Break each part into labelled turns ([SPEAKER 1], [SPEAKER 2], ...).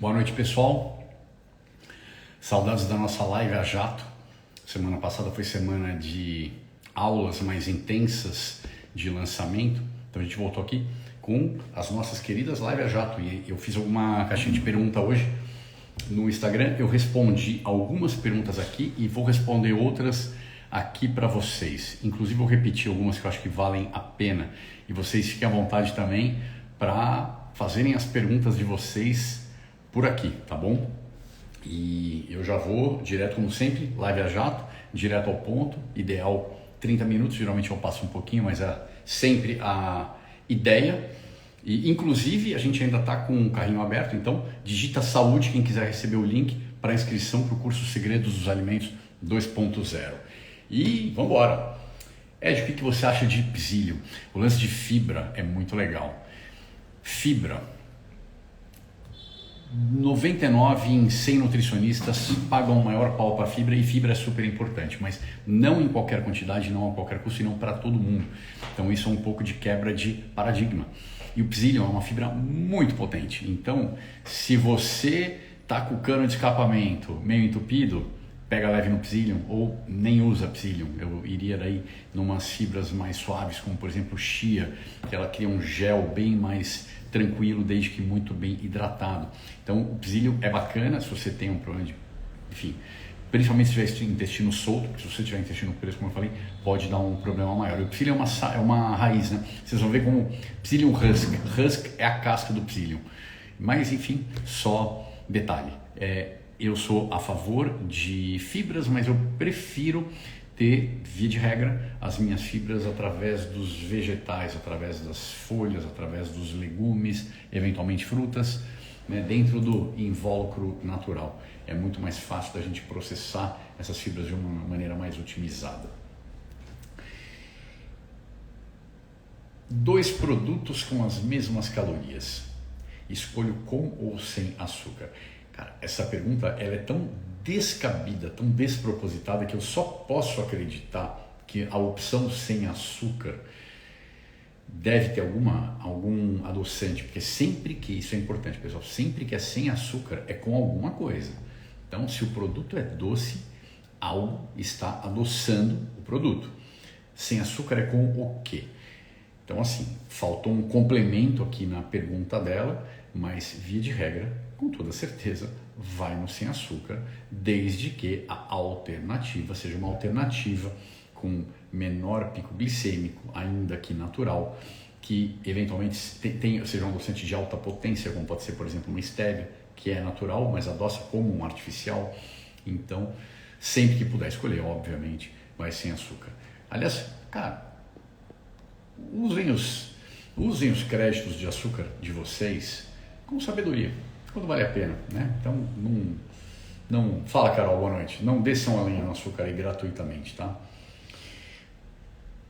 [SPEAKER 1] Boa noite, pessoal. Saudades da nossa live a jato. Semana passada foi semana de aulas mais intensas de lançamento. Então a gente voltou aqui com as nossas queridas live a jato. E eu fiz alguma caixinha de pergunta hoje no Instagram. Eu respondi algumas perguntas aqui e vou responder outras aqui para vocês. Inclusive eu repeti algumas que eu acho que valem a pena. E vocês fiquem à vontade também para fazerem as perguntas de vocês por aqui, tá bom? E eu já vou direto, como sempre, live a jato, direto ao ponto, ideal 30 minutos, geralmente eu passo um pouquinho, mas é sempre a ideia. E inclusive a gente ainda está com um carrinho aberto, então digita saúde quem quiser receber o link para inscrição para o curso Segredos dos Alimentos 2.0. E vamos embora. Ed, o que você acha de psyllium? O lance de fibra é muito legal. Fibra. 99 em 100 nutricionistas pagam o maior pau para fibra, e fibra é super importante, mas não em qualquer quantidade, não a qualquer custo, e não para todo mundo. Então isso é um pouco de quebra de paradigma. E o psyllium é uma fibra muito potente. Então, se você tá com o cano de escapamento meio entupido, pega leve no psyllium ou nem usa psyllium. Eu iria daí numas fibras mais suaves, como por exemplo chia, que ela cria um gel bem mais tranquilo, desde que muito bem hidratado. Então o psyllium é bacana se você tem um problema de, enfim, principalmente se tiver intestino solto, porque se você tiver intestino preso, como eu falei, pode dar um problema maior. E o psyllium é uma raiz, né? Vocês vão ver como psyllium husk. Husk é a casca do psyllium. Mas enfim, só detalhe. Eu sou a favor de fibras, mas eu prefiro ter, via de regra, as minhas fibras através dos vegetais, através das folhas, através dos legumes, eventualmente frutas, né, dentro do invólucro natural. É muito mais fácil da gente processar essas fibras de uma maneira mais otimizada. 2 produtos com as mesmas calorias. Escolho com ou sem açúcar? Cara, essa pergunta ela é tão descabida, tão despropositada, que eu só posso acreditar que a opção sem açúcar deve ter algum adoçante, porque sempre que, isso é importante, pessoal, sempre que é sem açúcar é com alguma coisa. Então, se o produto é doce, algo está adoçando o produto. Sem açúcar é com o quê? Então, assim, faltou um complemento aqui na pergunta dela, mas via de regra, com toda certeza, vai no sem açúcar, desde que a alternativa seja uma alternativa com menor pico glicêmico, ainda que natural, que eventualmente seja um adoçante de alta potência, como pode ser, por exemplo, uma stevia, que é natural, mas adoça como um artificial. Então, sempre que puder escolher, obviamente, vai sem açúcar. Aliás, cara, usem os créditos de açúcar de vocês com sabedoria, quando vale a pena, né? Então, não fala, Carol, boa noite. Não desçam a lenha no açúcar aí gratuitamente, tá?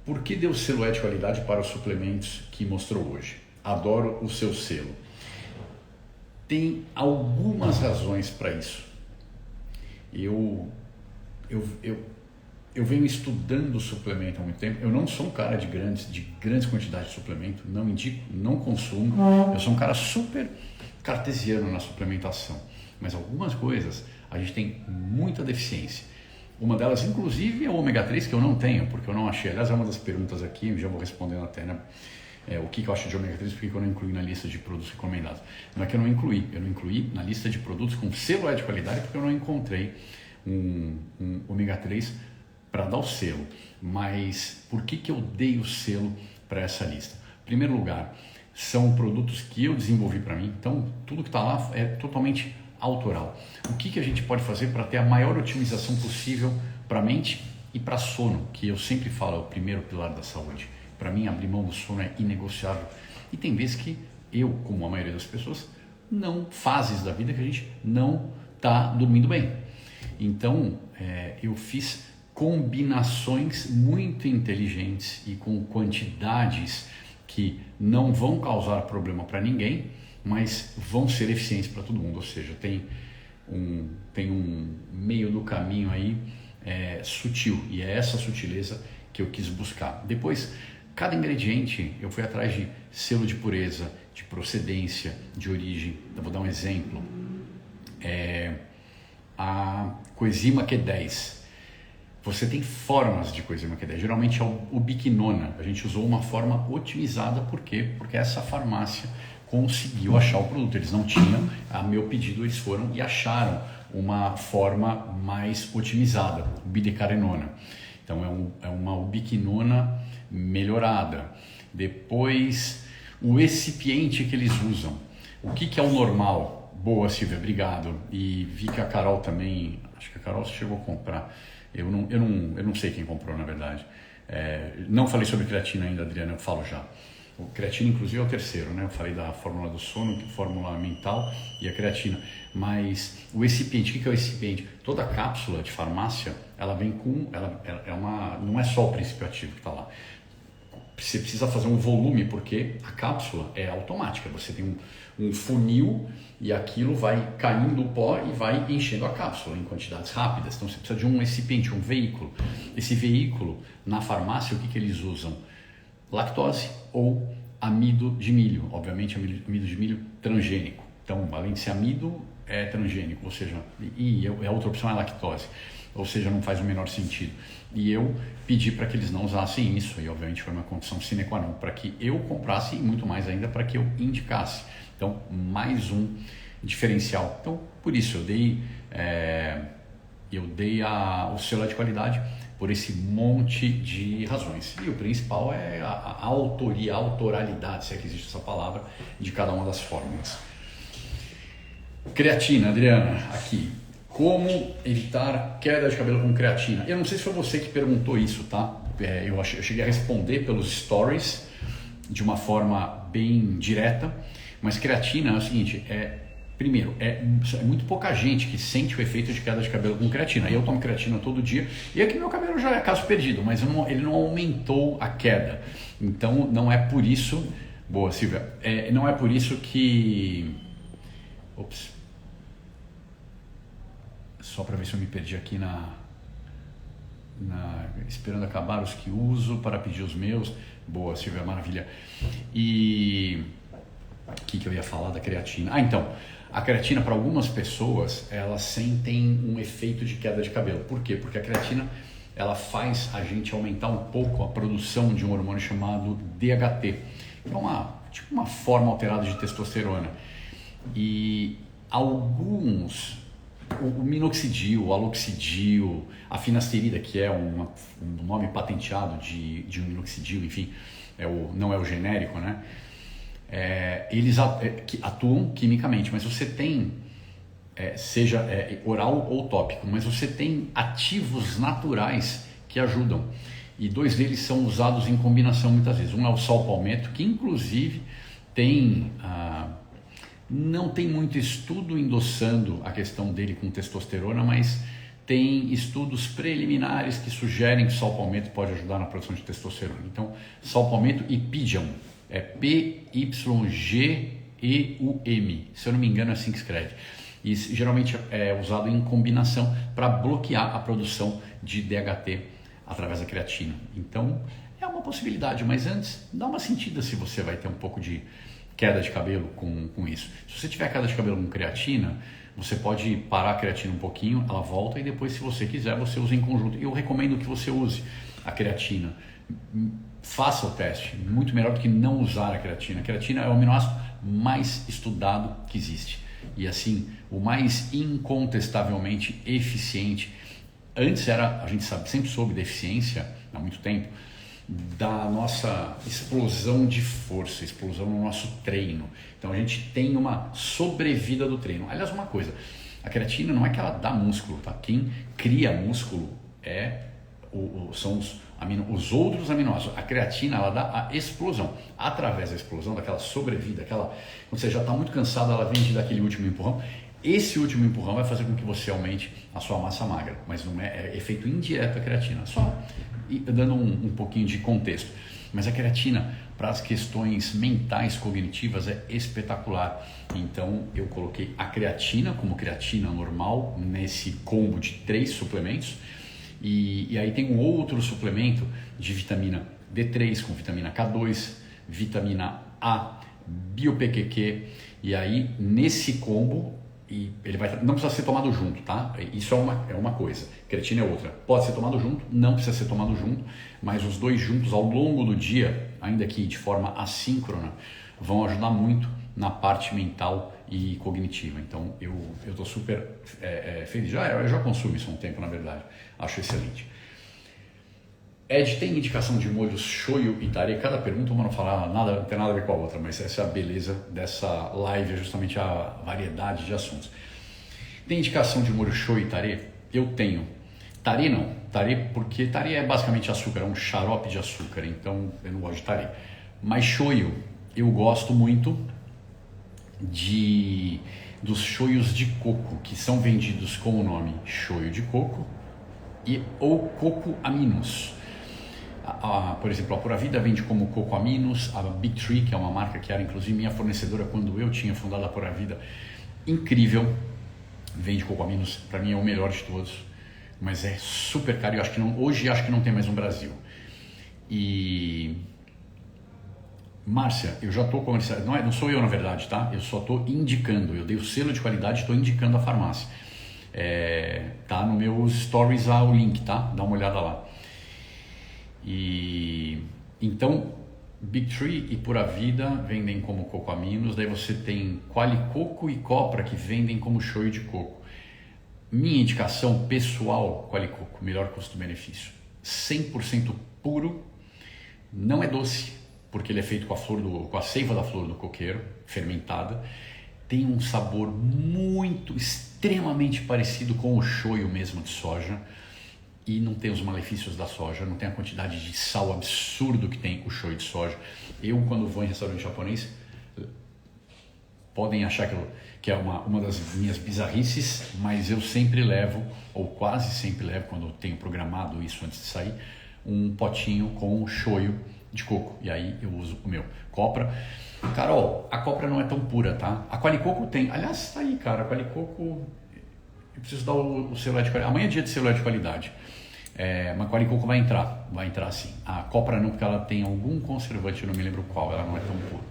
[SPEAKER 1] Por que deu selo de qualidade para os suplementos que mostrou hoje? Adoro o seu selo. Tem algumas razões para isso. Eu venho estudando suplemento há muito tempo. Eu não sou um cara de grandes quantidades de suplemento, não indico, não consumo. Eu sou um cara super cartesiano na suplementação, mas algumas coisas a gente tem muita deficiência. Uma delas, inclusive, é o ômega 3, que eu não tenho, porque eu não achei. Aliás, é uma das perguntas aqui, já vou respondendo até, né? O que eu acho de ômega 3, porque eu não incluí na lista de produtos recomendados. Não é que eu não incluí na lista de produtos com selo de qualidade, porque eu não encontrei um ômega 3 para dar o selo. Mas por que eu dei o selo para essa lista? Em primeiro lugar, são produtos que eu desenvolvi para mim, então tudo que está lá é totalmente autoral. O que a gente pode fazer para ter a maior otimização possível para a mente e para sono, que eu sempre falo é o primeiro pilar da saúde. Para mim, abrir mão do sono é inegociável. E tem vezes que eu, como a maioria das pessoas, fases da vida que a gente não está dormindo bem. Então, eu fiz combinações muito inteligentes e com quantidades que não vão causar problema para ninguém, mas vão ser eficientes para todo mundo. Ou seja, tem um meio do caminho aí sutil, e é essa sutileza que eu quis buscar. Depois, cada ingrediente, eu fui atrás de selo de pureza, de procedência, de origem. Eu vou dar um exemplo. a coenzima Q10. Você tem formas de coenzima Q10, geralmente é o ubiquinona. A gente usou uma forma otimizada, por quê? Porque essa farmácia conseguiu achar o produto. Eles não tinham, a meu pedido eles foram e acharam uma forma mais otimizada, bidecarenona. Então é uma ubiquinona melhorada. Depois, o excipiente que eles usam. O que é o normal? Boa, Silvia, obrigado. E vi que a Carol também, acho que a Carol chegou a comprar. Eu não sei quem comprou, na verdade. Não falei sobre creatina ainda, Adriana, eu falo já. O creatina, inclusive, é o terceiro, né? Eu falei da fórmula do sono, fórmula mental e a creatina. Mas o excipiente, o que é o excipiente? Toda cápsula de farmácia, ela vem com... não é só o princípio ativo que está lá. Você precisa fazer um volume, porque a cápsula é automática. Você tem um funil e aquilo vai caindo o pó e vai enchendo a cápsula em quantidades rápidas. Então você precisa de um recipiente, um veículo. Esse veículo, na farmácia, o que eles usam? Lactose ou amido de milho. Obviamente, amido de milho transgênico. Então, além de ser amido, é transgênico. Ou seja, e a outra opção é lactose. Ou seja, não faz o menor sentido. E eu pedi para que eles não usassem isso, e obviamente foi uma condição sine qua non, para que eu comprasse e muito mais ainda para que eu indicasse. Então, mais um diferencial. Então, por isso, eu dei o selo de qualidade por esse monte de razões. E o principal é a autoria, a autoralidade, se é que existe essa palavra, de cada uma das fórmulas. Creatina, Adriana, aqui. Como evitar queda de cabelo com creatina? Eu não sei se foi você que perguntou isso, tá? Eu cheguei a responder pelos stories de uma forma bem direta, mas creatina é o seguinte, primeiro, é muito pouca gente que sente o efeito de queda de cabelo com creatina. Eu tomo creatina todo dia e aqui meu cabelo já é caso perdido, mas ele não aumentou a queda. Então não é por isso... Boa, Silvia. Não é por isso que... Ops. Só para ver se eu me perdi aqui esperando acabar os que uso para pedir os meus. Boa, Silvia, maravilha. E o que eu ia falar da creatina? Então, a creatina, para algumas pessoas, elas sentem um efeito de queda de cabelo. Por quê? Porque a creatina, ela faz a gente aumentar um pouco a produção de um hormônio chamado DHT, que é uma forma alterada de testosterona. E alguns... O minoxidil, o aloxidil, a finasterida, que é um nome patenteado de um minoxidil, enfim, não é o genérico, né? Eles atuam quimicamente, mas você tem, seja oral ou tópico, mas você tem ativos naturais que ajudam. E dois deles são usados em combinação muitas vezes. Um é o sal-palmetto, que inclusive não tem muito estudo endossando a questão dele com testosterona, mas tem estudos preliminares que sugerem que sal-palmetto pode ajudar na produção de testosterona. Então, sal-palmetto e Pygeum, Pygeum, se eu não me engano é assim que escreve. E geralmente é usado em combinação para bloquear a produção de DHT através da creatina. Então, é uma possibilidade, mas antes, dá uma sentida se você vai ter um pouco de queda de cabelo com isso. Se você tiver queda de cabelo com creatina, você pode parar a creatina um pouquinho, ela volta e depois, se você quiser, você usa em conjunto. Eu recomendo que você use a creatina. Faça o teste, muito melhor do que não usar a creatina. A creatina é o aminoácido mais estudado que existe. E assim, o mais incontestavelmente eficiente. Antes a gente sempre soube da eficiência, há muito tempo, da nossa explosão de força, explosão no nosso treino. Então a gente tem uma sobrevida do treino. Aliás, uma coisa, a creatina não é que ela dá músculo, tá? Quem cria músculo são os outros aminoácidos. A creatina, ela dá a explosão. Através da explosão, daquela sobrevida, quando você já está muito cansado, ela vem de dar aquele último empurrão. Esse último empurrão vai fazer com que você aumente a sua massa magra, mas não é efeito indireto da creatina, só dando um pouquinho de contexto. Mas a creatina, para as questões mentais, cognitivas, é espetacular. Então eu coloquei a creatina como creatina normal nesse combo de 3 suplementos. E aí tem um outro suplemento de vitamina D3 com vitamina K2, vitamina A, BioPQQ. E aí nesse combo e ele não precisa ser tomado junto, tá? Isso é uma coisa, creatina é outra. Pode ser tomado junto, não precisa ser tomado junto, mas os dois juntos ao longo do dia, ainda que de forma assíncrona, vão ajudar muito na parte mental e cognitiva. Então eu estou super feliz. Eu já consumo isso há um tempo, na verdade. Acho excelente. Ed, tem indicação de molhos shoyu e tare? Cada pergunta uma não fala nada, não tem nada a ver com a outra, mas essa é a beleza dessa live, é justamente a variedade de assuntos. Tem indicação de molho shoyu e tare? Eu tenho. Tare não. Tare porque tare é basicamente açúcar, é um xarope de açúcar, então eu não gosto de tare. Mas shoyu, eu gosto muito dos shoyus de coco, que são vendidos com o nome shoyu de coco ou coco aminos. Por exemplo, a Pura Vida vende como Coco Aminos, a Big Tree, que é uma marca que era inclusive minha fornecedora quando eu tinha fundado a Pura Vida, incrível, vende Coco Aminos, para mim é o melhor de todos, mas é super caro, hoje acho que não tem mais no Brasil. E Márcia, eu já estou comercializando, não sou eu na verdade, tá? Eu só estou indicando, eu dei o selo de qualidade, estou indicando a farmácia. Tá no meu stories o link, tá? Dá uma olhada lá. E então Big Tree e Pura Vida vendem como coco aminos, daí você tem Quali Coco e Copra que vendem como shoyu de coco. Minha indicação pessoal, Quali Coco, melhor custo-benefício, 100% puro, não é doce, porque ele é feito com a seiva da flor do coqueiro, fermentada, tem um sabor extremamente parecido com o shoyu mesmo de soja, e não tem os malefícios da soja, não tem a quantidade de sal absurdo que tem o shoyu de soja. Eu, quando vou em restaurante japonês, podem achar que é uma das minhas bizarrices, mas eu sempre levo, ou quase sempre levo, quando eu tenho programado isso antes de sair, um potinho com shoyu de coco, e aí eu uso o meu. Copra. Carol, a Copra não é tão pura, tá? A Quali Coco tem, aliás, tá aí, cara, a Quali Coco... Eu preciso dar o celular de qualidade. Amanhã é dia de celular de qualidade. Mas a Quali Coco vai entrar sim. A Copra não, porque ela tem algum conservante, eu não me lembro qual, ela não é tão pura.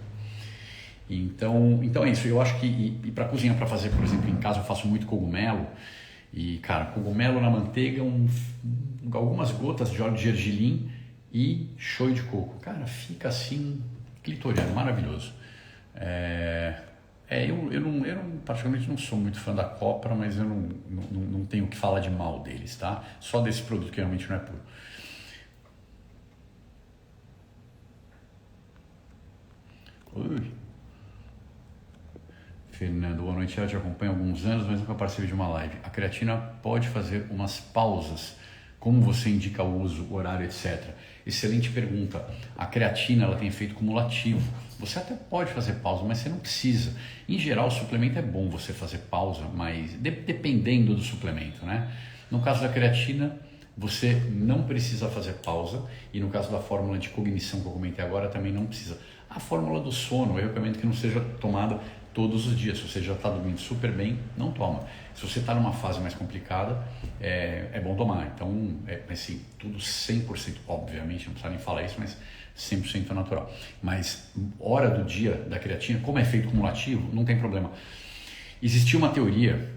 [SPEAKER 1] Então é isso. Eu acho que, e para cozinhar, para fazer, por exemplo, em casa eu faço muito cogumelo. E, cara, cogumelo na manteiga, algumas gotas de óleo de gergelim e shoyu de coco. Cara, fica assim, clitoriano, maravilhoso. Eu particularmente não sou muito fã da Copra, mas eu não tenho o que falar de mal deles, tá? Só desse produto que realmente não é puro. Ui. Fernando, boa noite, eu te acompanho há alguns anos, mas nunca participei de uma live. A creatina pode fazer umas pausas, como você indica o uso, horário, etc. Excelente pergunta. A creatina ela tem efeito cumulativo. Você até pode fazer pausa, mas você não precisa. Em geral, o suplemento é bom você fazer pausa, mas dependendo do suplemento, né? No caso da creatina, você não precisa fazer pausa, e no caso da fórmula de cognição que eu comentei agora, também não precisa. A fórmula do sono, eu recomendo que não seja tomada todos os dias. Se você já está dormindo super bem, não toma. Se você está numa fase mais complicada, é bom tomar. Então, assim, tudo 100%, obviamente, não precisa nem falar isso, mas 100% natural. Mas hora do dia da creatina, como é efeito cumulativo, não tem problema. Existia uma teoria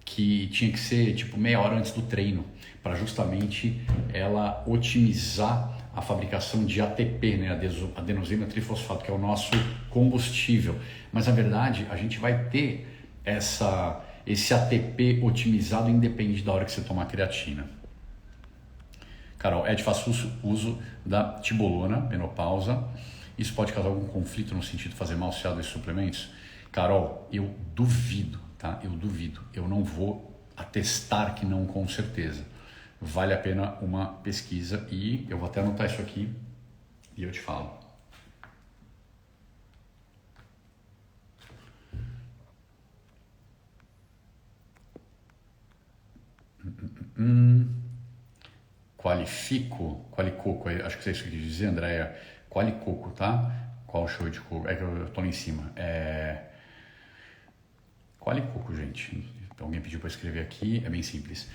[SPEAKER 1] que tinha que ser tipo meia hora antes do treino, para justamente ela otimizar a fabricação de ATP, né, adenosina trifosfato, que é o nosso combustível. Mas na verdade a gente vai ter esse ATP otimizado independente da hora que você tomar creatina. Carol, Ed, faço uso da tibolona, menopausa. Isso pode causar algum conflito no sentido de fazer mal associado a esses suplementos? Carol, eu duvido, tá? Eu duvido. Eu não vou atestar que não com certeza. Vale a pena uma pesquisa e eu vou até anotar isso aqui e eu te falo. Qualicoco, acho que é isso que eu quis dizer, Andréia. Qualicoco, tá? Qual show de coco? É que eu tô lá em cima. Qualicoco, gente. Alguém pediu para escrever aqui, é bem simples.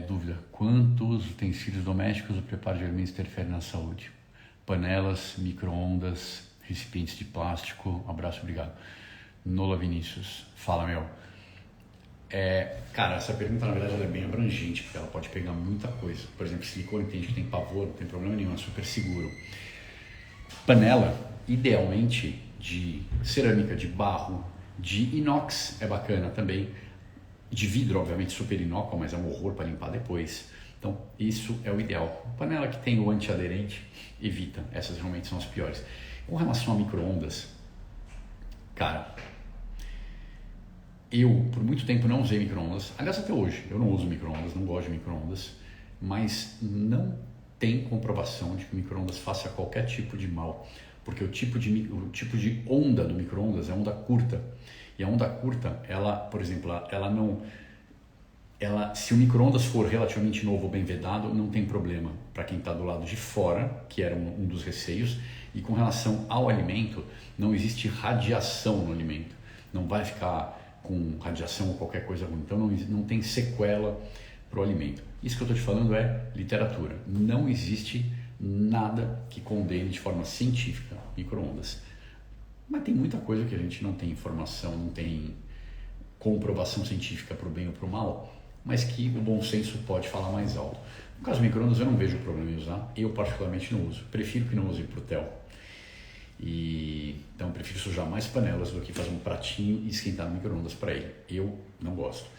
[SPEAKER 1] Dúvida: quantos utensílios domésticos o preparo de alimentos interfere na saúde? Panelas, micro-ondas, recipientes de plástico. Abraço, obrigado. Nola Vinícius, fala, meu. Cara, essa pergunta na verdade ela é bem abrangente, porque ela pode pegar muita coisa. Por exemplo, silicone tem gente que tem pavor, não tem problema nenhum, é super seguro. Panela, idealmente de cerâmica, de barro, de inox é bacana também. De vidro, obviamente, super inócuo, mas é um horror para limpar depois. Então, isso é o ideal. Panela que tem o antiaderente, evita. Essas realmente são as piores. Com relação a micro-ondas, cara, eu por muito tempo não usei micro-ondas. Aliás, até hoje, eu não uso micro-ondas, não gosto de micro-ondas. Mas não tem comprovação de que o micro-ondas faça qualquer tipo de mal. Porque o tipo de onda do micro-ondas é onda curta. E a onda curta, ela, por exemplo, se o micro-ondas for relativamente novo ou bem vedado, não tem problema para quem está do lado de fora, que era um dos receios. E com relação ao alimento, não existe radiação no alimento. Não vai ficar com radiação ou qualquer coisa ruim. Então não tem sequela para o alimento. Isso que eu estou te falando é literatura. Não existe nada que condene de forma científica micro-ondas. Mas tem muita coisa que a gente não tem informação, não tem comprovação científica para o bem ou para o mal, mas que o bom senso pode falar mais alto. No caso do micro-ondas eu não vejo problema em usar, eu particularmente não uso, prefiro que não use pro Theo. Então eu prefiro sujar mais panelas do que fazer um pratinho e esquentar no micro-ondas para ele. Eu não gosto,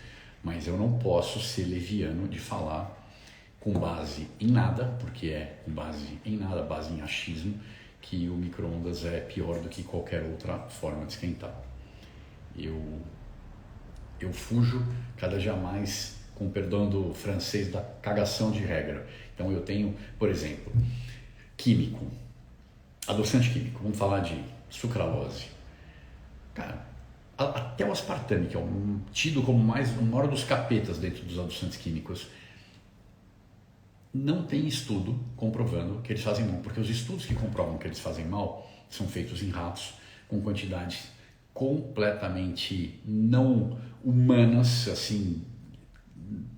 [SPEAKER 1] mas eu não posso ser leviano de falar com base em nada, porque é com base em nada, base em achismo, que o micro-ondas é pior do que qualquer outra forma de esquentar. Eu fujo cada dia mais, com perdão do francês, da cagação de regra. Então eu tenho, por exemplo, químico, adoçante químico, vamos falar de sucralose. Cara, até o aspartame, que é tido como o maior dos capetas dentro dos adoçantes químicos, não tem estudo comprovando que eles fazem mal, porque os estudos que comprovam que eles fazem mal são feitos em ratos com quantidades completamente não humanas, assim,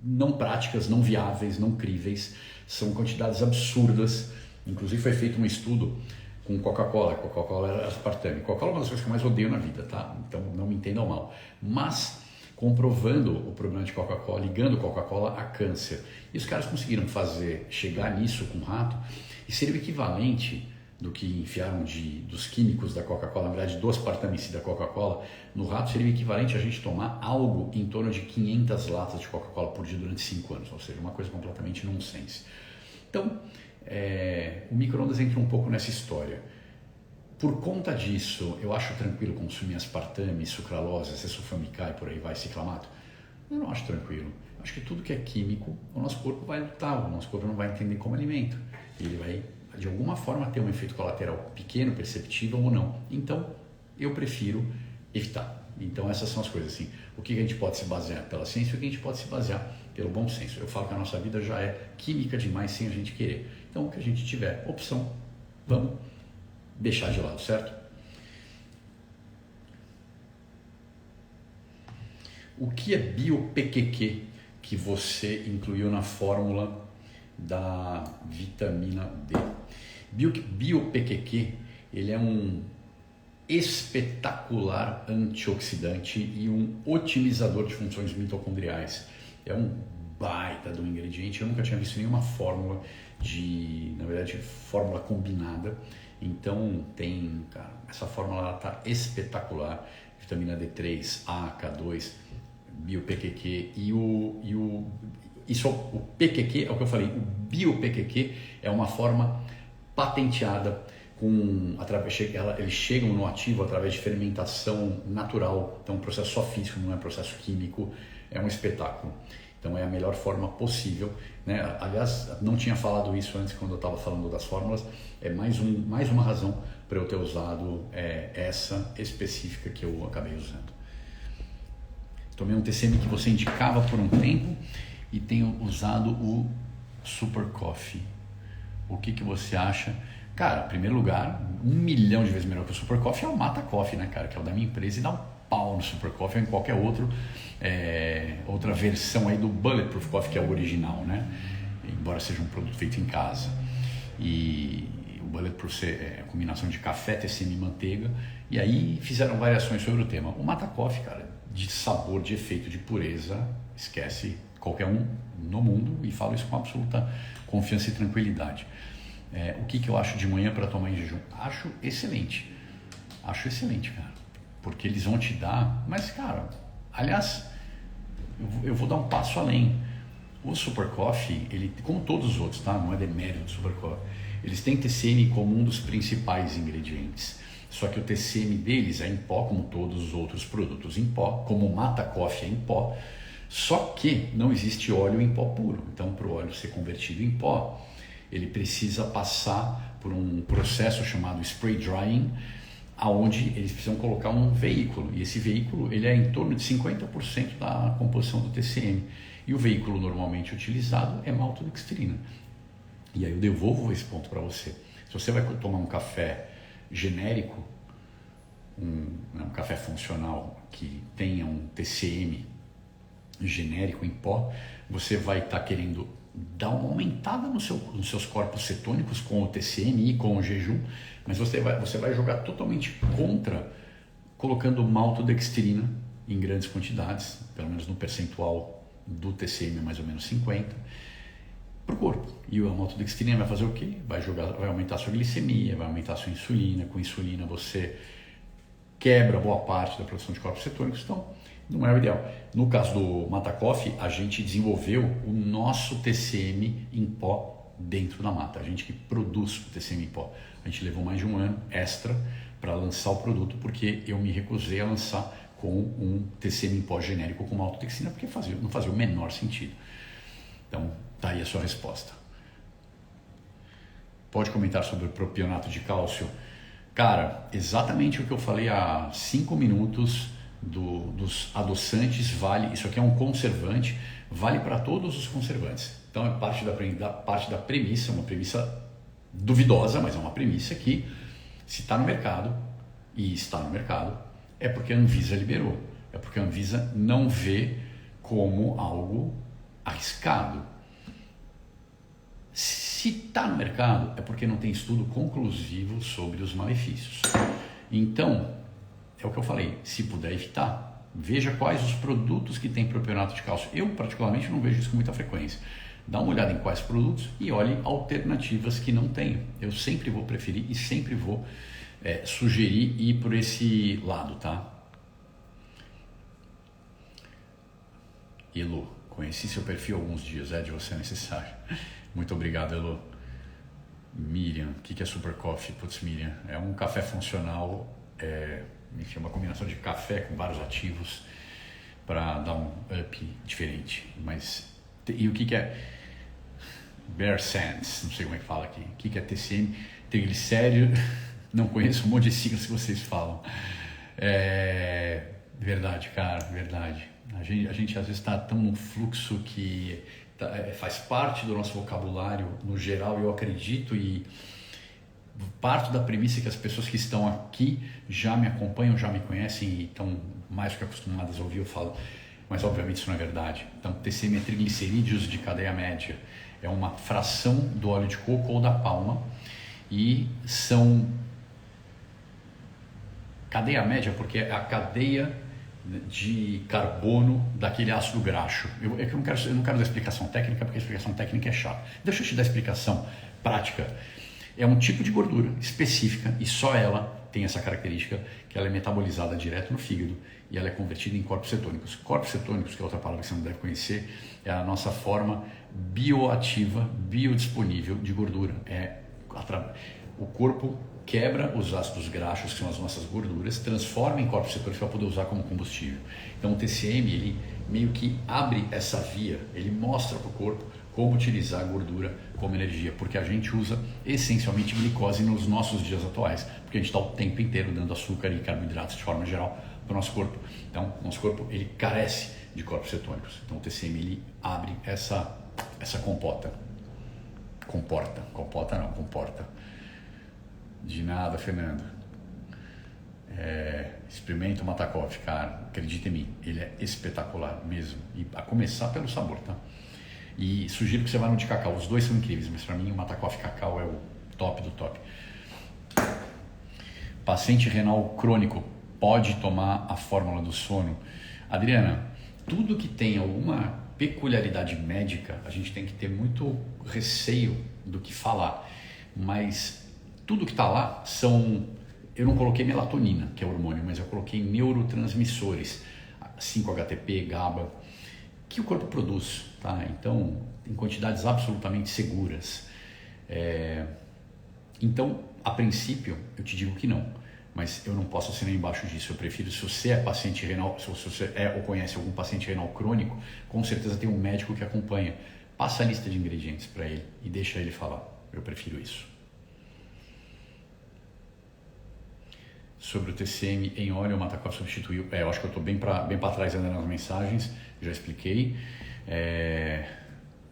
[SPEAKER 1] não práticas, não viáveis, não críveis, são quantidades absurdas. Inclusive foi feito um estudo com Coca-Cola. Coca-Cola era aspartame. Coca-Cola é uma das coisas que eu mais odeio na vida, tá? Então não me entendam mal. Mas comprovando o problema de Coca-Cola, ligando Coca-Cola a câncer. E os caras conseguiram chegar nisso com rato e ser o equivalente do que enfiaram dos químicos da Coca-Cola, na verdade do aspartame da Coca-Cola, no rato seria o equivalente a gente tomar algo em torno de 500 latas de Coca-Cola por dia durante 5 anos, ou seja, uma coisa completamente nonsense. Então, o micro-ondas entra um pouco nessa história. Por conta disso, eu acho tranquilo consumir aspartame, sucralose, sulfamicar e por aí vai, ciclamato? Eu não acho tranquilo. Acho que tudo que é químico, o nosso corpo vai lutar, o nosso corpo não vai entender como alimento. Ele vai, de alguma forma, ter um efeito colateral pequeno, perceptível ou não. Então, eu prefiro evitar. Então, essas são as coisas assim. O que a gente pode se basear pela ciência e o que a gente pode se basear pelo bom senso. Eu falo que a nossa vida já é química demais sem a gente querer. Então, o que a gente tiver opção, vamos deixar de lado, certo? O que é bio-PQQ que você incluiu na fórmula da vitamina D? Bio-PQQ, ele é um espetacular antioxidante e um otimizador de funções mitocondriais. É um baita do ingrediente. Eu nunca tinha visto nenhuma fórmula na verdade, fórmula combinada. Então cara, essa fórmula está espetacular. Vitamina D3, A, K2, bio-PQQ o PQQ é o que eu falei. O bio-PQQ é uma forma patenteada eles chegam no ativo através de fermentação natural. Então, um processo só físico, não é um processo químico, é um espetáculo. Então, é a melhor forma possível, né? Aliás, não tinha falado isso antes quando eu estava falando das fórmulas. É mais uma razão para eu ter usado essa específica que eu acabei usando. Tomei um TCM que você indicava por um tempo e tenho usado o Super Coffee. O que você acha? Cara, em primeiro lugar, 1 milhão de vezes melhor que o Super Coffee é o Mata Coffee, né, cara? Que é o da minha empresa e dá um pau no Super Coffee ou em qualquer outra versão aí do Bulletproof Coffee, que é o original, né? Embora seja um produto feito em casa. E Bulletproof é a combinação de café, TCM e manteiga. E aí fizeram variações sobre o tema. O Mata Coffee, cara, de sabor, de efeito, de pureza, esquece qualquer um no mundo, e falo isso com absoluta confiança e tranquilidade. O que eu acho de manhã para tomar em jejum? Acho excelente, cara, porque eles vão te dar, mas cara, aliás, eu vou dar um passo além. O Super Coffee, ele, como todos os outros, tá? Não é demérito do Super Coffee, eles têm TCM como um dos principais ingredientes. Só que o TCM deles é em pó, como todos os outros produtos em pó, como o Mata Coffee é em pó, só que não existe óleo em pó puro. Então, para o óleo ser convertido em pó, ele precisa passar por um processo chamado spray drying, aonde eles precisam colocar um veículo, e esse veículo ele é em torno de 50% da composição do TCM, e o veículo normalmente utilizado é maltodextrina. E aí eu devolvo esse ponto para você. Se você vai tomar um café genérico, um café funcional que tenha um TCM genérico em pó, você vai estar querendo dar uma aumentada nos seus corpos cetônicos com o TCM e com o jejum, mas você vai jogar totalmente contra, colocando maltodextrina em grandes quantidades, pelo menos no percentual do TCM, mais ou menos 50%, para o corpo. E a maltodextrina vai fazer o quê? Vai aumentar a sua glicemia, vai aumentar a sua insulina. Com insulina você quebra boa parte da produção de corpos cetônicos, então não é o ideal. No caso do Mata Coffee, a gente desenvolveu o nosso TCM em pó dentro da mata, a gente que produz o TCM em pó. A gente levou mais de um ano extra para lançar o produto, porque eu me recusei a lançar com um TCM em pó genérico com maltodextrina, porque não fazia o menor sentido. Então, tá aí a sua resposta. Pode comentar sobre o propionato de cálcio? Cara, exatamente o que eu falei há 5 minutos dos adoçantes vale. Isso aqui é um conservante, vale para todos os conservantes. Então é parte da premissa, uma premissa duvidosa, mas é uma premissa que, se está no mercado, e está no mercado, é porque a Anvisa liberou, é porque a Anvisa não vê como algo arriscado. Se está no mercado, é porque não tem estudo conclusivo sobre os malefícios. Então, é o que eu falei, se puder evitar, veja quais os produtos que têm propionato de cálcio. Eu, particularmente, não vejo isso com muita frequência. Dá uma olhada em quais produtos e olhe alternativas que não tenham. Eu sempre vou preferir e sempre vou sugerir ir por esse lado, tá? Elo, conheci seu perfil há alguns dias, de você é necessário. Muito obrigado, Elo. Miriam, o que é Super Coffee? Putz, Miriam, é um café funcional, enfim, uma combinação de café com vários ativos para dar um up diferente. Mas, e o que é Bear Sands? Não sei como é que fala aqui. O que é TCM? Triglicérido? Não conheço um monte de siglas que vocês falam. Verdade, cara, verdade. A gente às vezes está tão num fluxo que faz parte do nosso vocabulário no geral, eu acredito, e parto da premissa que as pessoas que estão aqui já me acompanham, já me conhecem e estão mais do que acostumadas a ouvir eu falo, mas obviamente isso não é verdade. Então, TCM é triglicerídeos de cadeia média, é uma fração do óleo de coco ou da palma, e são cadeia média porque é a cadeia de carbono daquele ácido graxo. Eu não quero dar explicação técnica, porque a explicação técnica é chata. Deixa eu te dar a explicação prática. É um tipo de gordura específica e só ela tem essa característica, que ela é metabolizada direto no fígado e ela é convertida em corpos cetônicos. Corpos cetônicos, que é outra palavra que você não deve conhecer, é a nossa forma bioativa, biodisponível de gordura. O corpo quebra os ácidos graxos, que são as nossas gorduras, transforma em corpos cetônicos para poder usar como combustível. Então o TCM, ele meio que abre essa via, ele mostra para o corpo como utilizar a gordura como energia, porque a gente usa essencialmente glicose nos nossos dias atuais, porque a gente está o tempo inteiro dando açúcar e carboidratos de forma geral para o nosso corpo. Então o nosso corpo ele carece de corpos cetônicos. Então o TCM ele abre essa comporta. De nada, Fernando. Experimenta o Mata Coffee, cara, acredita em mim, ele é espetacular mesmo, e a começar pelo sabor, tá? E sugiro que você vá no de cacau, os dois são incríveis, mas para mim o Mata Coffee cacau é o top do top. Paciente renal crônico pode tomar a fórmula do sono? Adriana, tudo que tem alguma peculiaridade médica, a gente tem que ter muito receio do que falar. Mas tudo que está lá são... Eu não coloquei melatonina, que é hormônio, mas eu coloquei neurotransmissores, 5-HTP, GABA, que o corpo produz, tá? Então, em quantidades absolutamente seguras. Então, a princípio, eu te digo que não, mas eu não posso assinar embaixo disso. Eu prefiro, se você é paciente renal, se você ou conhece algum paciente renal crônico, com certeza tem um médico que acompanha. Passa a lista de ingredientes para ele e deixa ele falar. Eu prefiro isso. Sobre o TCM em óleo, o Matacov substituiu. Eu acho que eu estou bem para trás ainda nas mensagens, já expliquei.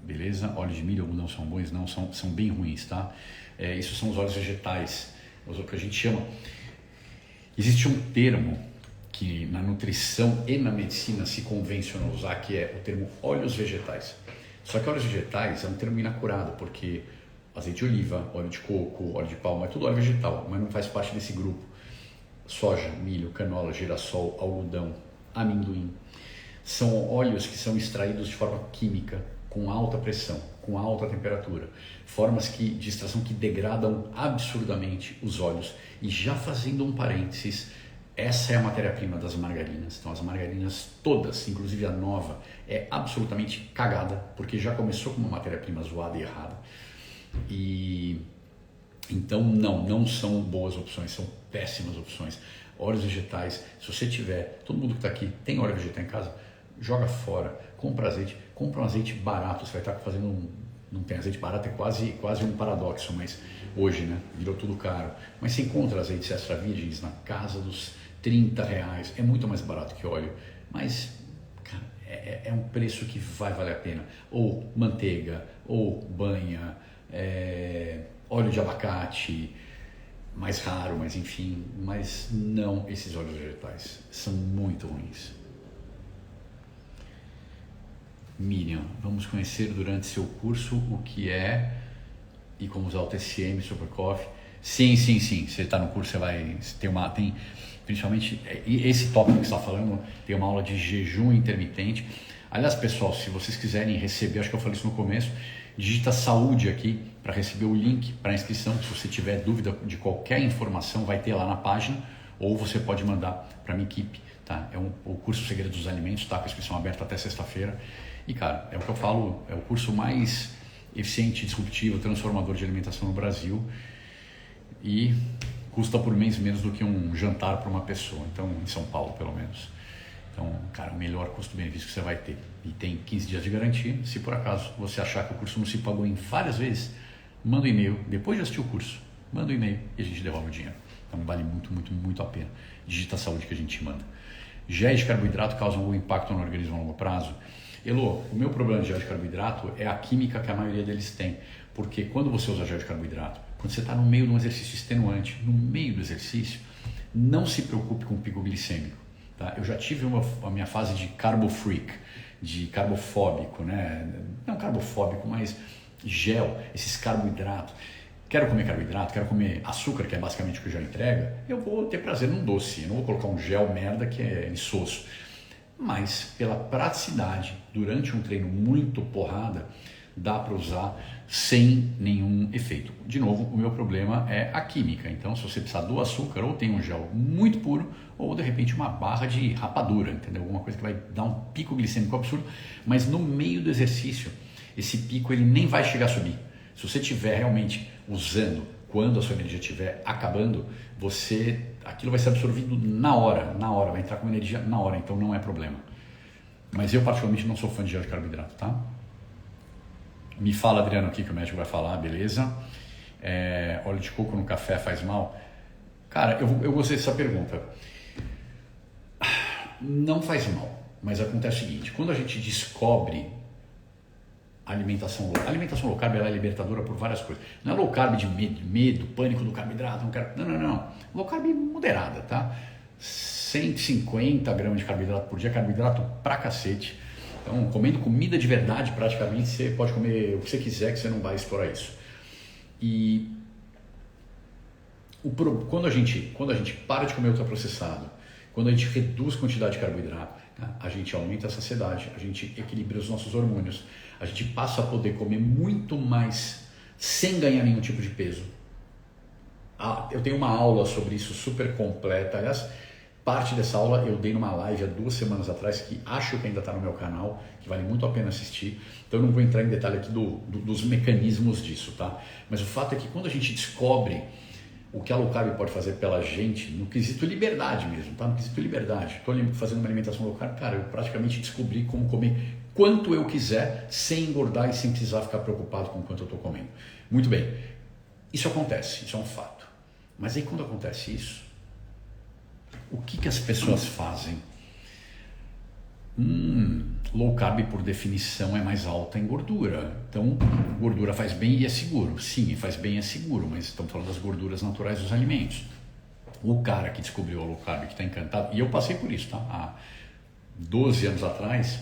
[SPEAKER 1] Beleza, óleo de milho, algodão são bons? Não, são bem ruins, tá? Isso são os óleos vegetais, o que a gente chama. Existe um termo que na nutrição e na medicina se convenciona usar, que é o termo óleos vegetais. Só que óleos vegetais é um termo inacurado, porque azeite de oliva, óleo de coco, óleo de palma, é tudo óleo vegetal, mas não faz parte desse grupo. Soja, milho, canola, girassol, algodão, amendoim. São óleos que são extraídos de forma química, com alta pressão, com alta temperatura. Formas de extração que degradam absurdamente os óleos. E já fazendo um parênteses, essa é a matéria-prima das margarinas. Então as margarinas todas, inclusive a nova, é absolutamente cagada, porque já começou com uma matéria-prima zoada e errada. Então não são boas opções, são péssimas opções. Óleos vegetais, se você tiver, todo mundo que está aqui tem óleo vegetal em casa, joga fora, compra um azeite barato. Você vai estar fazendo não tem azeite barato, é quase um paradoxo, mas hoje, né, virou tudo caro. Mas você encontra azeites extra virgens na casa dos R$30, é muito mais barato que óleo, mas cara, é um preço que vai valer a pena. Ou manteiga, ou banha, óleo de abacate, mais raro, mas enfim, mas não esses óleos vegetais, são muito ruins. Miriam, vamos conhecer durante seu curso o que é e como usar o TCM, Super Coffee. Sim, você está no curso, você vai tem principalmente esse tópico que você está falando, tem uma aula de jejum intermitente. Aliás, pessoal, se vocês quiserem receber, acho que eu falei isso no começo, digita saúde aqui para receber o link para inscrição. Se você tiver dúvida de qualquer informação, vai ter lá na página, ou você pode mandar para a minha equipe, tá? O curso Segredo dos Alimentos, tá com a inscrição aberta até sexta-feira. E cara, é o que eu falo, é o curso mais eficiente, disruptivo, transformador de alimentação no Brasil, e custa por mês menos do que um jantar para uma pessoa, então em São Paulo pelo menos. Então, cara, o melhor custo-benefício que você vai ter. E tem 15 dias de garantia. Se por acaso você achar que o curso não se pagou em várias vezes, manda um e-mail, depois de assistir o curso, manda um e-mail e a gente devolve o dinheiro. Então vale muito a pena. Digita a saúde que a gente manda. Gel de carboidrato causa algum impacto no organismo a longo prazo? Elô, o meu problema de gel de carboidrato é a química que a maioria deles tem. Porque quando você usa gel de carboidrato, quando você está no meio de um exercício extenuante, no meio do exercício, não se preocupe com o pico glicêmico. Tá? Eu já tive a minha fase de carbo freak, de carbofóbico, né? Não carbofóbico, mas gel, esses carboidratos. Quero comer carboidrato, quero comer açúcar, que é basicamente o que o gel entrega, eu vou ter prazer num doce, eu não vou colocar um gel merda que é insosso. Mas pela praticidade, durante um treino muito porrada, dá para usar sem nenhum efeito. De novo, o meu problema é a química. Então, se você precisar do açúcar, ou tem um gel muito puro, ou de repente uma barra de rapadura, entendeu? Alguma coisa que vai dar um pico glicêmico absurdo, mas no meio do exercício, esse pico ele nem vai chegar a subir. Se você estiver realmente usando, quando a sua energia estiver acabando, aquilo vai ser absorvido na hora, vai entrar com energia na hora, então não é problema. Mas eu particularmente não sou fã de gel de carboidrato, tá? Me fala, Adriano, o que o médico vai falar, beleza? Óleo de coco no café faz mal? Cara, eu gostei dessa pergunta. Não faz mal, mas acontece o seguinte, quando a gente descobre a alimentação low carb, ela é libertadora por várias coisas. Não é low carb de medo, pânico do carboidrato, não. Low carb moderada, tá? 150 gramas de carboidrato por dia, carboidrato pra cacete. Então, comendo comida de verdade, praticamente, você pode comer o que você quiser, que você não vai explorar isso. E Quando a gente para de comer ultraprocessado, quando a gente reduz a quantidade de carboidrato, tá? A gente aumenta a saciedade, a gente equilibra os nossos hormônios, a gente passa a poder comer muito mais sem ganhar nenhum tipo de peso. Eu tenho uma aula sobre isso super completa, aliás, parte dessa aula eu dei numa live há 2 semanas atrás, que acho que ainda está no meu canal, que vale muito a pena assistir, então eu não vou entrar em detalhe aqui dos mecanismos disso, tá? Mas o fato é que quando a gente descobre o que a low carb pode fazer pela gente, no quesito liberdade mesmo, tá? No quesito liberdade. Estou fazendo uma alimentação low carb, cara, eu praticamente descobri como comer quanto eu quiser, sem engordar e sem precisar ficar preocupado com quanto eu estou comendo. Muito bem, isso acontece, isso é um fato. Mas aí quando acontece isso, o que as pessoas fazem? Low carb, por definição, é mais alta em gordura. Então, gordura faz bem e é seguro. Sim, faz bem e é seguro, mas estamos falando das gorduras naturais dos alimentos. O cara que descobriu a low carb, que está encantado, e eu passei por isso, tá? Há 12 anos atrás,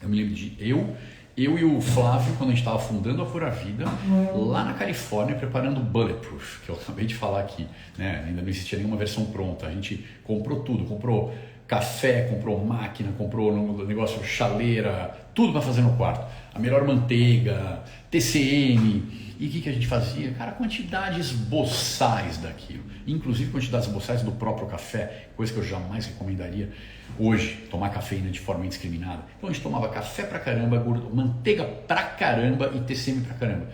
[SPEAKER 1] eu me lembro de eu e o Flávio, quando a gente estava fundando a Pura Vida, lá na Califórnia, preparando o Bulletproof, que eu acabei de falar aqui, né? Ainda não existia nenhuma versão pronta. A gente comprou tudo, comprou café, comprou máquina, comprou um negócio, chaleira, tudo para fazer no quarto. A melhor manteiga, TCM. E o que a gente fazia? Cara, quantidades boçais daquilo. Inclusive quantidades boçais do próprio café, coisa que eu jamais recomendaria hoje, tomar cafeína de forma indiscriminada. Então a gente tomava café pra caramba, manteiga pra caramba e TCM pra caramba.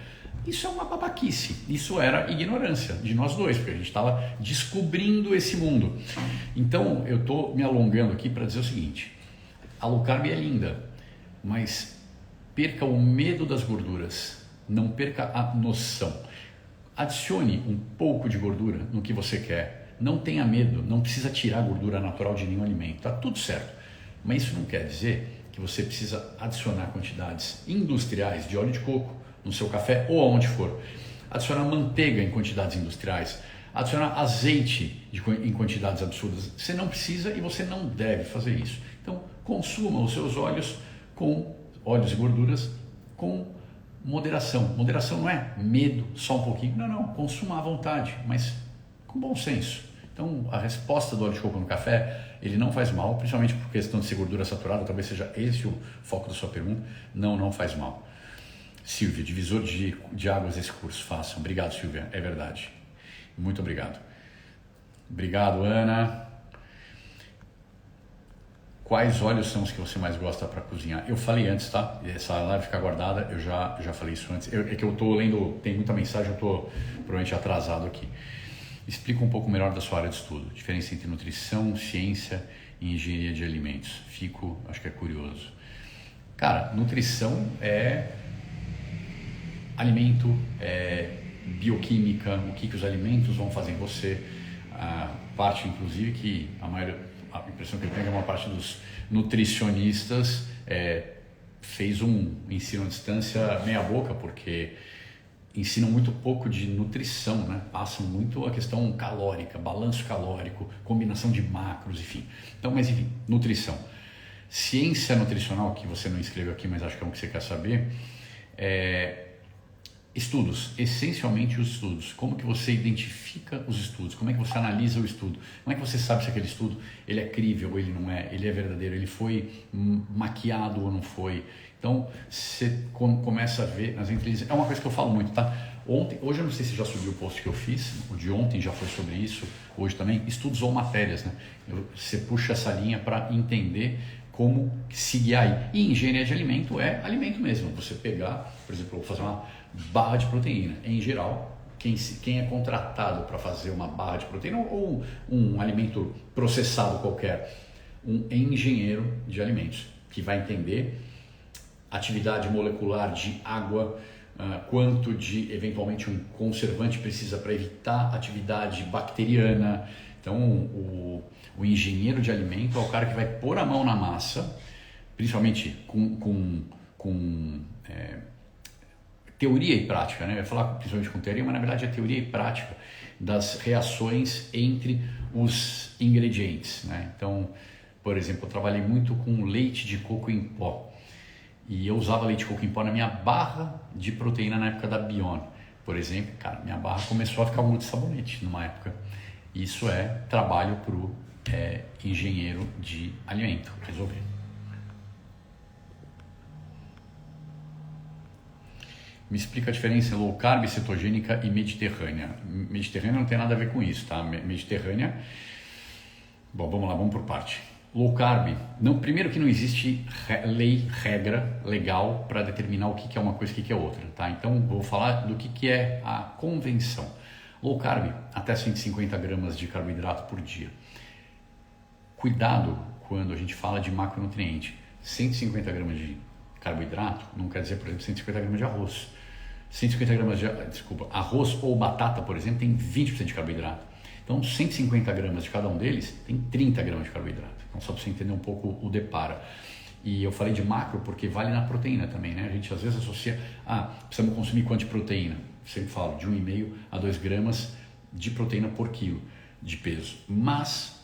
[SPEAKER 1] Isso é uma babaquice, isso era ignorância de nós dois, porque a gente estava descobrindo esse mundo. Então eu estou me alongando aqui para dizer o seguinte: a low carb é linda, mas perca o medo das gorduras, não perca a noção. Adicione um pouco de gordura no que você quer, não tenha medo, não precisa tirar a gordura natural de nenhum alimento, está tudo certo. Mas isso não quer dizer que você precisa adicionar quantidades industriais de óleo de coco no seu café ou aonde for. Adicionar manteiga em quantidades industriais, adicionar azeite em quantidades absurdas. Você não precisa e você não deve fazer isso. Então, consuma os seus óleos e gorduras com moderação. Moderação não é medo, só um pouquinho. Não, consuma à vontade, mas com bom senso. Então, a resposta do óleo de coco no café, ele não faz mal, principalmente por questão de ser gordura saturada, talvez seja esse o foco da sua pergunta. Não faz mal. Silvia, divisor de águas esse curso, façam. Obrigado, Silvia, é verdade. Muito obrigado. Obrigado, Ana. Quais óleos são os que você mais gosta para cozinhar? Eu falei antes, tá? Essa live fica guardada, eu já falei isso antes. É que eu estou lendo, tem muita mensagem, eu estou provavelmente atrasado aqui. Explica um pouco melhor da sua área de estudo. Diferença entre nutrição, ciência e engenharia de alimentos. Acho que é curioso. Cara, nutrição é alimento, bioquímica, o que os alimentos vão fazer em você. A parte, inclusive, que a impressão que eu tenho é que uma parte dos nutricionistas fez um ensino à distância meia boca, porque ensinam muito pouco de nutrição, né? Passam muito a questão calórica, balanço calórico, combinação de macros, enfim. Então, mas enfim, nutrição. Ciência nutricional, que você não escreveu aqui, mas acho que é um que você quer saber, estudos, essencialmente os estudos. Como que você identifica os estudos? Como é que você analisa o estudo? Como é que você sabe se aquele estudo ele é crível ou ele não é? Ele é verdadeiro? Ele foi maquiado ou não foi? Então, você começa a ver nas inteligências. É uma coisa que eu falo muito, tá? Hoje eu não sei se já subiu o post que eu fiz, o de ontem já foi sobre isso, hoje também, estudos ou matérias, né? Você puxa essa linha para entender como se guiar aí. E engenharia de alimento é alimento mesmo. Você pegar, por exemplo, eu vou fazer uma barra de proteína. Em geral, quem é contratado para fazer uma barra de proteína ou um alimento processado qualquer, um engenheiro de alimentos, que vai entender atividade molecular de água, quanto de eventualmente um conservante precisa para evitar atividade bacteriana. Então, o engenheiro de alimento é o cara que vai pôr a mão na massa, principalmente com teoria e prática, né? Eu ia falar principalmente com teoria, mas na verdade é teoria e prática das reações entre os ingredientes, né? Então, por exemplo, eu trabalhei muito com leite de coco em pó e eu usava leite de coco em pó na minha barra de proteína na época da Bion. por exemplo, cara, minha barra começou a ficar muito sabonete numa época. Isso é trabalho para o engenheiro de alimento resolver. Me explica a diferença low carb, cetogênica e mediterrânea. Mediterrânea não tem nada a ver com isso, tá? Mediterrânea... Bom, vamos lá, vamos por parte. Low carb, não, primeiro que não existe regra legal para determinar o que é uma coisa e o que é outra, tá? Então, vou falar do que é a convenção. Low carb, até 150 gramas de carboidrato por dia. Cuidado quando a gente fala de macronutriente. 150 gramas de carboidrato não quer dizer, por exemplo, 150 gramas de arroz. 150 gramas de arroz ou batata, por exemplo, tem 20% de carboidrato. Então, 150 gramas de cada um deles tem 30 gramas de carboidrato. Então, só para você entender um pouco o depara. E eu falei de macro porque vale na proteína também, né? A gente às vezes associa, precisamos consumir quanto de proteína? Eu sempre falo de 1,5 a 2 gramas de proteína por quilo de peso. Mas,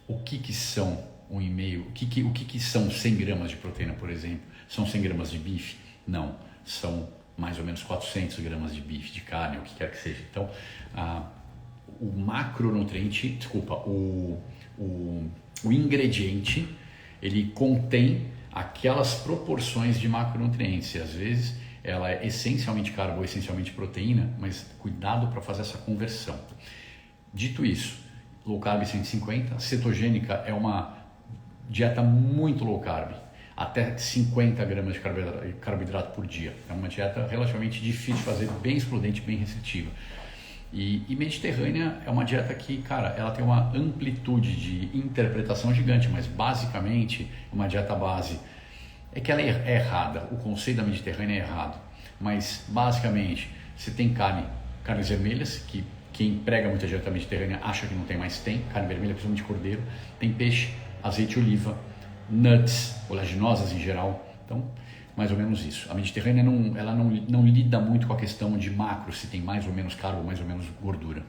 [SPEAKER 1] o que são 1,5? O que são 100 gramas de proteína, por exemplo? São 100 gramas de bife? Não, são mais ou menos 400 gramas de bife, de carne, o que quer que seja. Então, o macronutriente, o ingrediente, ele contém aquelas proporções de macronutrientes. E às vezes ela é essencialmente carbo ou essencialmente proteína, mas cuidado para fazer essa conversão. Dito isso, low carb 150, cetogênica é uma dieta muito low carb, até 50 gramas de carboidrato por dia. É uma dieta relativamente difícil de fazer, bem excludente, bem restritiva. E mediterrânea é uma dieta que, cara, ela tem uma amplitude de interpretação gigante, mas basicamente uma dieta base. É que ela é errada, o conceito da mediterrânea é errado, mas basicamente você tem carnes vermelhas, que quem prega muita dieta mediterrânea acha que não tem, mas tem, carne vermelha, principalmente cordeiro, tem peixe, azeite de oliva, nuts, oleaginosas em geral, então mais ou menos isso. A mediterrânea não lida muito com a questão de macro, se tem mais ou menos carbo, mais ou menos gordura.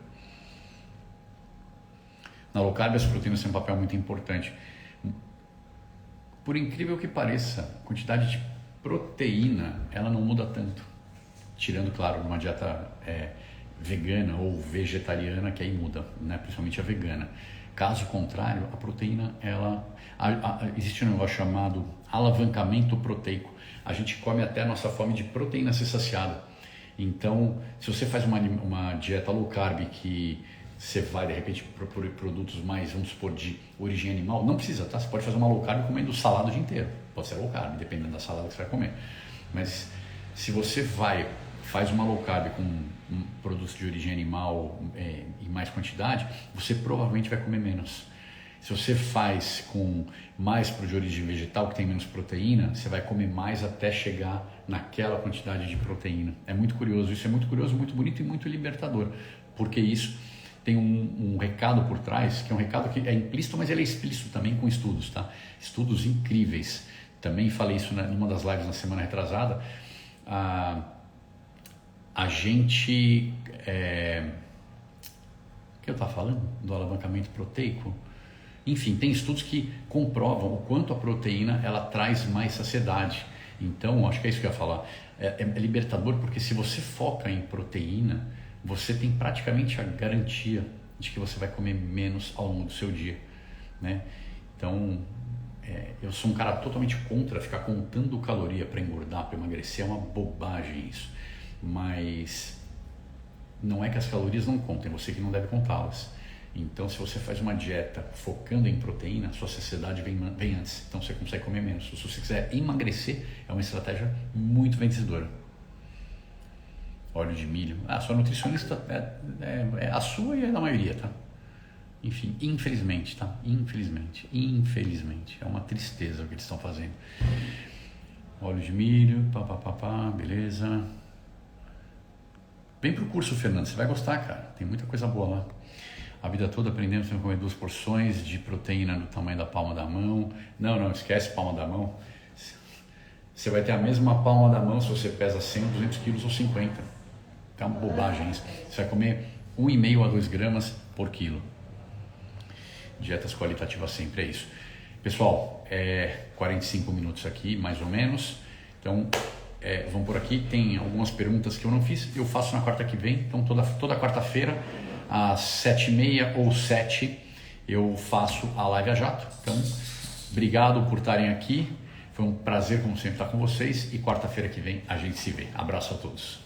[SPEAKER 1] Na low carb as proteínas têm um papel muito importante. Por incrível que pareça, a quantidade de proteína ela não muda tanto, tirando, claro, uma dieta vegana ou vegetariana, que aí muda, né? Principalmente a vegana. Caso contrário, a proteína, existe um negócio chamado alavancamento proteico. A gente come até a nossa fome de proteína ser saciada. Então, se você faz uma dieta low carb que você vai, de repente, por produtos mais, vamos supor, de origem animal, não precisa, tá? Você pode fazer uma low carb comendo salada o dia inteiro. Pode ser low carb, dependendo da salada que você vai comer. Mas se você faz uma low carb com produtos de origem animal em mais quantidade, você provavelmente vai comer menos. Se você faz com mais de origem vegetal, que tem menos proteína, você vai comer mais até chegar naquela quantidade de proteína. É muito curioso, isso é muito curioso, muito bonito e muito libertador, porque isso tem um recado por trás, que é um recado que é implícito, mas ele é explícito também com estudos, tá? Estudos incríveis. Também falei isso numa das lives na semana retrasada. A gente... o que eu estava falando? Do alavancamento proteico? Enfim, tem estudos que comprovam o quanto a proteína ela traz mais saciedade. Então, acho que é isso que eu ia falar. É libertador porque se você foca em proteína, você tem praticamente a garantia de que você vai comer menos ao longo do seu dia, né? Então, eu sou um cara totalmente contra ficar contando caloria para engordar, para emagrecer. É uma bobagem isso. Mas não é que as calorias não contem, você que não deve contá-las. Então, se você faz uma dieta focando em proteína, sua saciedade vem antes. Então, você consegue comer menos. Se você quiser emagrecer, é uma estratégia muito vencedora. Óleo de milho. A sua nutricionista é a sua e é da maioria, tá? Enfim, infelizmente, tá? Infelizmente. É uma tristeza o que eles estão fazendo. Óleo de milho, beleza. Vem pro curso, Fernando, você vai gostar, cara. Tem muita coisa boa lá. A vida toda aprendendo a comer 2 porções de proteína do tamanho da palma da mão. Não, esquece palma da mão. Você vai ter a mesma palma da mão se você pesa 100, 200 quilos ou 50. É uma bobagem isso. Você vai comer 1,5 a 2 gramas por quilo. Dietas qualitativas sempre é isso. Pessoal, 45 minutos aqui, mais ou menos. Então, vão por aqui. Tem algumas perguntas que eu não fiz, eu faço na quarta que vem. Então toda quarta-feira, às 7h30 ou 7h, eu faço a live a jato. Então, obrigado por estarem aqui. Foi um prazer, como sempre, estar com vocês. E quarta-feira que vem a gente se vê. Abraço a todos.